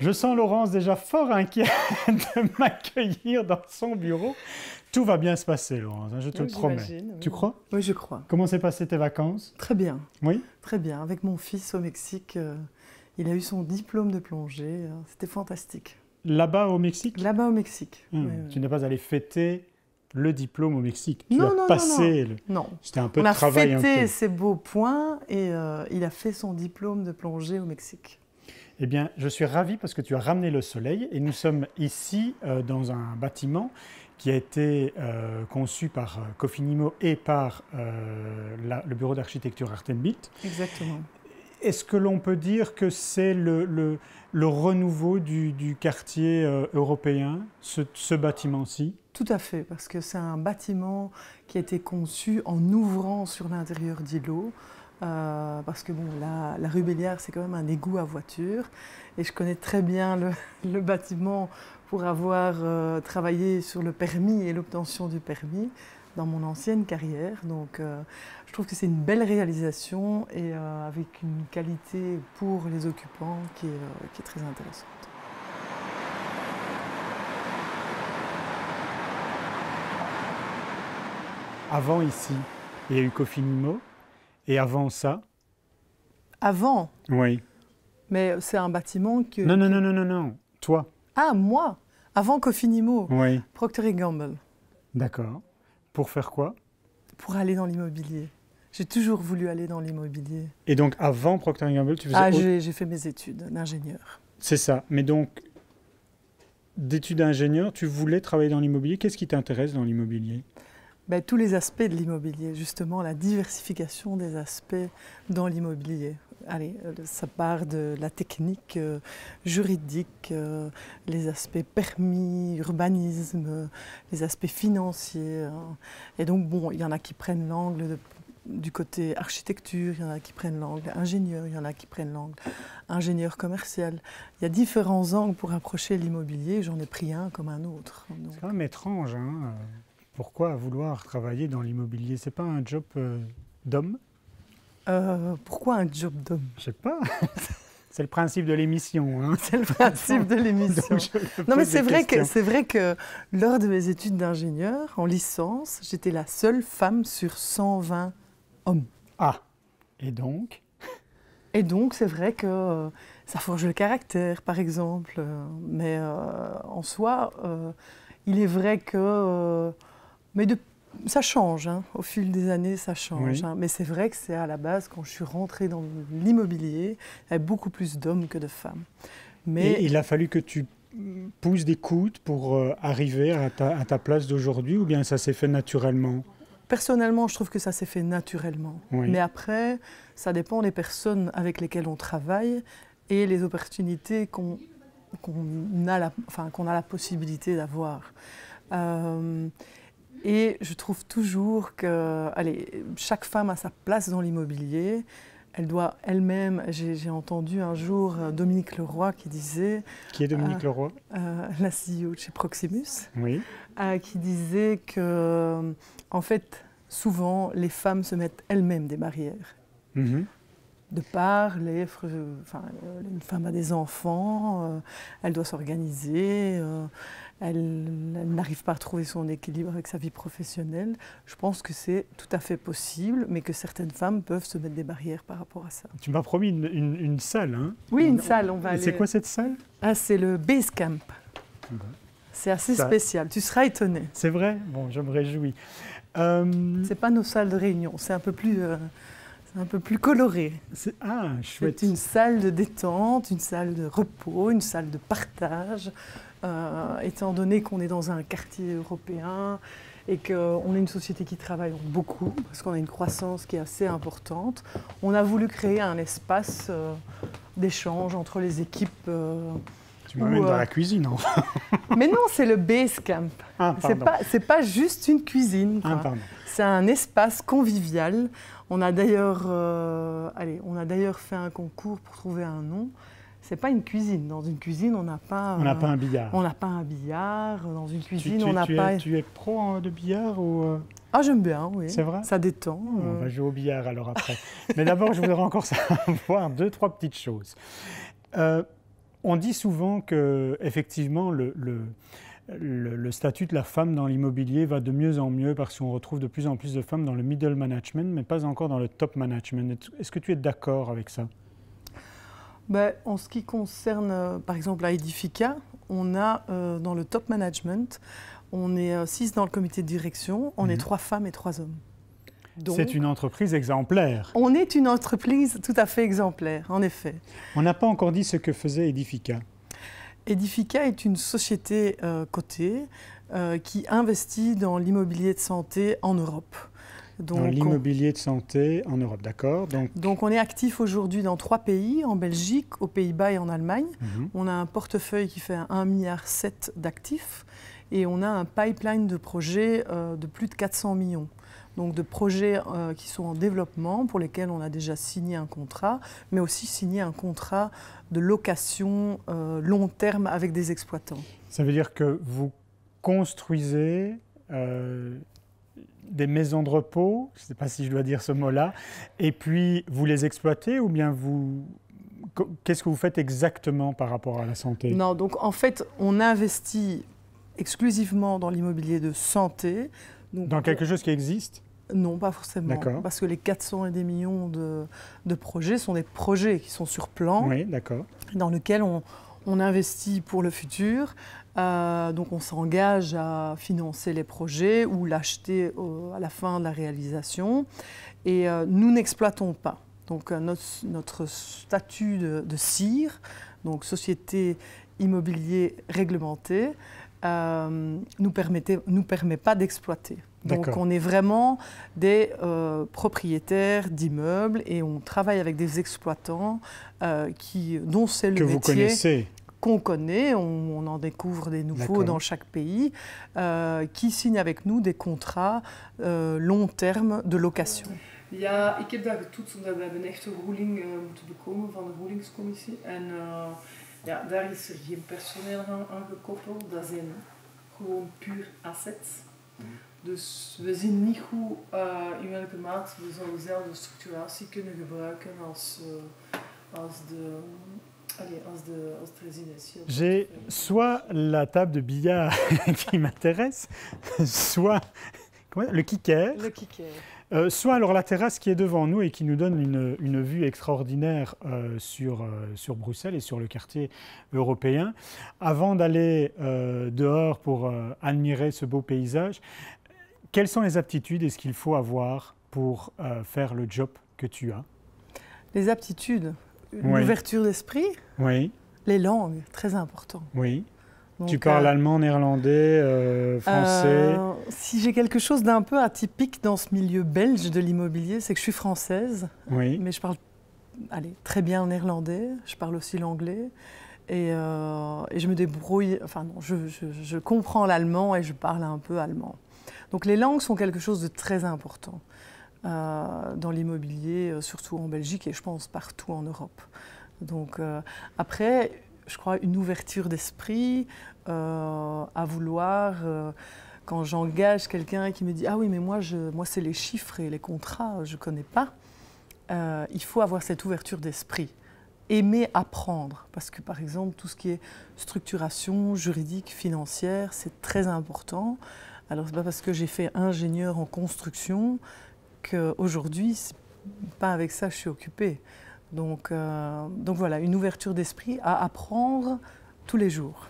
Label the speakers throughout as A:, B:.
A: Je sens Laurence déjà fort inquiète de m'accueillir dans son bureau. Tout va bien se passer, Laurence, hein, je te le promets.
B: Oui.
A: Tu crois?
B: Oui, je crois.
A: Comment s'est passé tes vacances?
B: Très bien.
A: Oui?
B: Très bien. Avec mon fils au Mexique, il a eu son diplôme de plongée. C'était fantastique.
A: Là-bas au Mexique?
B: Là-bas au Mexique.
A: Oui. Tu n'es pas allé fêter le diplôme au Mexique? Tu
B: Non,
A: as
B: non,
A: passé
B: non.
A: C'était un peu
B: On
A: de
B: a
A: travail.
B: fêté ses beaux points et il a fait son diplôme de plongée au Mexique.
A: Eh bien, je suis ravi parce que tu as ramené le soleil et nous sommes ici dans un bâtiment qui a été conçu par Cofinimo et par le bureau d'architecture Art & Built.
B: Exactement.
A: Est-ce que l'on peut dire que c'est le renouveau du quartier européen, ce bâtiment-ci?
B: Tout à fait, parce que c'est un bâtiment qui a été conçu en ouvrant sur l'intérieur d'îlots. Parce que bon, la rue Béliard, c'est quand même un égout à voiture. Et je connais très bien le bâtiment pour avoir travaillé sur le permis et l'obtention du permis dans mon ancienne carrière. Donc je trouve que c'est une belle réalisation et avec une qualité pour les occupants qui est très intéressante.
A: Avant ici, il y a eu Cofinimo. Et avant ça?
B: Avant?
A: Oui.
B: Mais c'est un bâtiment que...
A: Non. Toi?
B: Ah, moi? Avant Cofinimo?
A: Oui.
B: Procter & Gamble.
A: D'accord. Pour faire quoi?
B: Pour aller dans l'immobilier. J'ai toujours voulu aller dans l'immobilier.
A: Et donc, avant Procter & Gamble, tu faisais...
B: Ah, j'ai fait mes études d'ingénieur.
A: C'est ça. Mais donc, d'études d'ingénieur, tu voulais travailler dans l'immobilier. Qu'est-ce qui t'intéresse dans l'immobilier?
B: Ben, tous les aspects de l'immobilier, justement, la diversification des aspects dans l'immobilier. Allez, ça part de la technique juridique, les aspects permis, urbanisme, les aspects financiers. Et donc, bon, il y en a qui prennent l'angle du côté architecture, il y en a qui prennent l'angle ingénieur, il y en a qui prennent l'angle ingénieur commercial. Il y a différents angles pour approcher l'immobilier, j'en ai pris un comme un autre. Donc...
A: C'est quand même étrange, hein. Pourquoi vouloir travailler dans l'immobilier? C'est pas un job d'homme?
B: Pourquoi un job d'homme?
A: Je sais pas. C'est le principe de l'émission. Hein.
B: C'est le principe de l'émission. Non, mais c'est vrai que lors de mes études d'ingénieur, en licence, j'étais la seule femme sur 120 hommes.
A: Ah, et donc?
B: Et donc, c'est vrai que ça forge le caractère, par exemple. Mais en soi, il est vrai que... ça change, hein. Au fil des années, ça change.
A: Oui.
B: Hein. Mais c'est vrai que c'est à la base, quand je suis rentrée dans l'immobilier, il y avait beaucoup plus d'hommes que de femmes. Mais...
A: Et il a fallu que tu pousses des coudes pour arriver à ta place d'aujourd'hui, ou bien ça s'est fait naturellement?
B: Personnellement, je trouve que ça s'est fait naturellement.
A: Oui.
B: Mais après, ça dépend des personnes avec lesquelles on travaille et les opportunités qu'on a la possibilité d'avoir. Et je trouve toujours que chaque femme a sa place dans l'immobilier. Elle doit elle-même... J'ai entendu un jour Dominique Leroy qui disait...
A: Qui est Dominique Leroy?
B: La CEO de chez Proximus.
A: Oui.
B: Qui disait que, en fait, souvent, les femmes se mettent elles-mêmes des barrières.
A: Mm-hmm.
B: De par une femme a des enfants, elle doit s'organiser, elle n'arrive pas à trouver son équilibre avec sa vie professionnelle. Je pense que c'est tout à fait possible, mais que certaines femmes peuvent se mettre des barrières par rapport à ça.
A: Tu m'as promis une salle, hein?
B: Oui, une salle, on va aller...
A: C'est quoi cette salle?
B: Ah, c'est le Basecamp. C'est assez spécial, tu seras étonné.
A: C'est vrai? Bon, je me réjouis.
B: C'est pas nos salles de réunion, c'est un peu plus coloré.
A: Chouette.
B: C'est une salle de détente, une salle de repos, une salle de partage. Étant donné qu'on est dans un quartier européen et qu'on est une société qui travaille beaucoup, parce qu'on a une croissance qui est assez importante, on a voulu créer un espace d'échange entre les équipes.
A: Tu m'amènes dans la cuisine, enfin.
B: Mais non, c'est le Basecamp. C'est pas juste une cuisine. C'est un espace convivial. On a d'ailleurs fait un concours pour trouver un nom. C'est pas une cuisine. Dans une cuisine, on n'a pas...
A: On n'a pas un billard.
B: On n'a pas un billard. Dans une cuisine, on n'a pas...
A: Tu es pro de billard ou...
B: Ah, j'aime bien, oui.
A: C'est vrai?
B: Ça détend.
A: On va jouer au billard alors après. Mais d'abord, je voudrais encore savoir 2-3 petites choses. On dit souvent que, effectivement, le statut de la femme dans l'immobilier va de mieux en mieux parce qu'on retrouve de plus en plus de femmes dans le middle management, mais pas encore dans le top management. Est-ce que tu es d'accord avec ça?
B: Ben, en ce qui concerne, par exemple, la Edifica, on a dans le top management, on est 6 dans le comité de direction, on est 3 femmes et 3 hommes.
A: C'est une entreprise exemplaire.
B: On est une entreprise tout à fait exemplaire, en effet.
A: On n'a pas encore dit ce que faisait Edifica.
B: Edifica est une société cotée qui investit dans l'immobilier de santé en Europe.
A: Dans l'immobilier de santé en Europe, d'accord.
B: Donc on est actif aujourd'hui dans 3 pays, en Belgique, aux Pays-Bas et en Allemagne. On a un portefeuille qui fait 1,7 milliard d'actifs et on a un pipeline de projets de plus de 400 millions. Donc de projets qui sont en développement, pour lesquels on a déjà signé un contrat, mais aussi signé un contrat de location long terme avec des exploitants.
A: Ça veut dire que vous construisez des maisons de repos, je ne sais pas si je dois dire ce mot-là, et puis vous les exploitez ou bien vous... Qu'est-ce que vous faites exactement par rapport à la santé?
B: Non, donc en fait, on investit exclusivement dans l'immobilier de santé. Donc,
A: dans quelque chose qui existe?
B: Non, pas forcément. Parce que les 400 et des millions de projets sont des projets qui sont sur plan,
A: oui, d'accord,
B: dans lesquels on investit pour le futur. Donc on s'engage à financer les projets ou l'acheter à la fin de la réalisation. Et nous n'exploitons pas. Donc notre statut de CIR, donc Société Immobilier Réglementée, nous permet pas d'exploiter. Donc on est vraiment des propriétaires d'immeubles et on travaille avec des exploitants dont c'est le métier qu'on connaît, on en découvre des nouveaux dans chaque pays, qui signent avec nous des contrats long terme de location.
C: Ja, ik heb dat getoetst omdat we hebben echt een ruling moeten bekomen van de rulingscommissie. En ja, daar is er geen personeel aan gekoppeld, dat zijn gewoon puur assets. Dus we zien niet goed in welke mate we zo dezelfde structuratie kunnen gebruiken als het résidentiel.
A: J'ai soit la table de billard qui m'intéresse, soit le kicker.
B: Le kicker.
A: Soit alors la terrasse qui est devant nous et qui nous donne une vue extraordinaire sur Bruxelles et sur le quartier européen. Avant d'aller dehors pour admirer ce beau paysage, quelles sont les aptitudes et ce qu'il faut avoir pour faire le job que tu as?
B: Les aptitudes, l'ouverture d'esprit, les langues, très important.
A: Oui. Donc, tu parles allemand, néerlandais, français?
B: Si j'ai quelque chose d'un peu atypique dans ce milieu belge de l'immobilier, c'est que je suis française, mais je parle très bien néerlandais, je parle aussi l'anglais et je me débrouille, enfin non, je comprends l'allemand et je parle un peu allemand. Donc les langues sont quelque chose de très important dans l'immobilier, surtout en Belgique et je pense partout en Europe. Donc après, je crois une ouverture d'esprit, à vouloir, quand j'engage quelqu'un qui me dit « Ah oui, mais moi c'est les chiffres et les contrats, je ne connais pas », il faut avoir cette ouverture d'esprit. Aimer apprendre, parce que par exemple, tout ce qui est structuration juridique, financière, c'est très important. Alors ce n'est pas parce que j'ai fait ingénieur en construction qu'aujourd'hui, ce n'est pas avec ça que je suis occupée. Donc voilà, une ouverture d'esprit à apprendre tous les jours.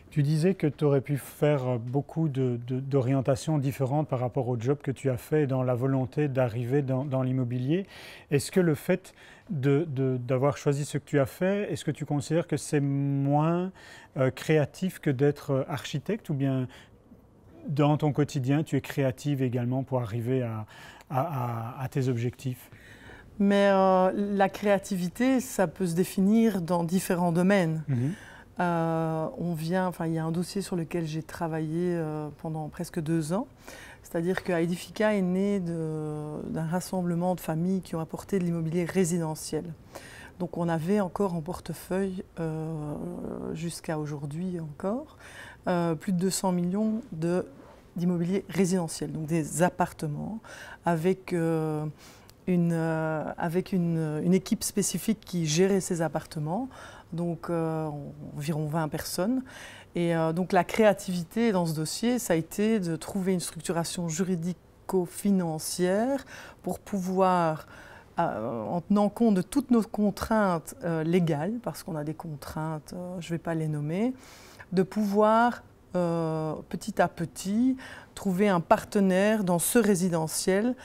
A: Tu disais que tu aurais pu faire beaucoup d'orientations différentes par rapport au job que tu as fait dans la volonté d'arriver dans l'immobilier. Est-ce que le fait d'avoir choisi ce que tu as fait, est-ce que tu considères que c'est moins créatif que d'être architecte ou bien dans ton quotidien, tu es créative également pour arriver à tes objectifs?
B: Mais la créativité, ça peut se définir dans différents domaines. Il y a un dossier sur lequel j'ai travaillé pendant presque 2 ans. C'est-à-dire que Edifica est né d'un rassemblement de familles qui ont apporté de l'immobilier résidentiel. Donc on avait encore en portefeuille, jusqu'à aujourd'hui encore, plus de 200 millions d'immobilier résidentiel, donc des appartements avec une équipe spécifique qui gérait ces appartements donc environ 20 personnes. Et donc la créativité dans ce dossier, ça a été de trouver une structuration juridico-financière pour pouvoir, en tenant compte de toutes nos contraintes légales, parce qu'on a des contraintes, je ne vais pas les nommer, de pouvoir petit à petit trouver un partenaire dans ce résidentiel,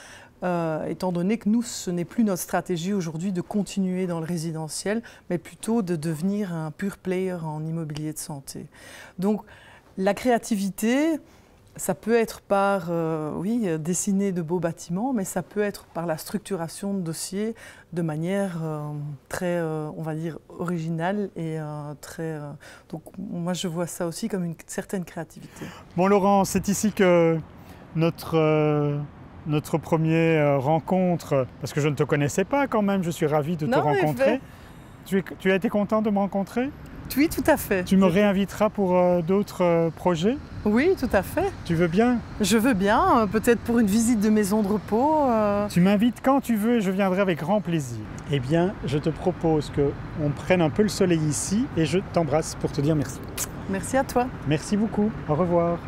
B: étant donné que nous, ce n'est plus notre stratégie aujourd'hui de continuer dans le résidentiel, mais plutôt de devenir un pure player en immobilier de santé. Donc la créativité, ça peut être par, oui, dessiner de beaux bâtiments, mais ça peut être par la structuration de dossiers de manière très, on va dire, originale et très... donc moi, je vois ça aussi comme une certaine créativité.
A: Bon, Laurent, c'est ici que notre première rencontre, parce que je ne te connaissais pas quand même, je suis ravi de te rencontrer. Tu as été content de me rencontrer?
B: Oui, tout à fait.
A: Tu me réinviteras pour d'autres projets?
B: Oui, tout à fait.
A: Tu veux bien?
B: Je veux bien, peut-être pour une visite de maison de repos.
A: Tu m'invites quand tu veux et je viendrai avec grand plaisir. Eh bien, je te propose qu'on prenne un peu le soleil ici et je t'embrasse pour te dire merci.
B: Merci à toi.
A: Merci beaucoup. Au revoir.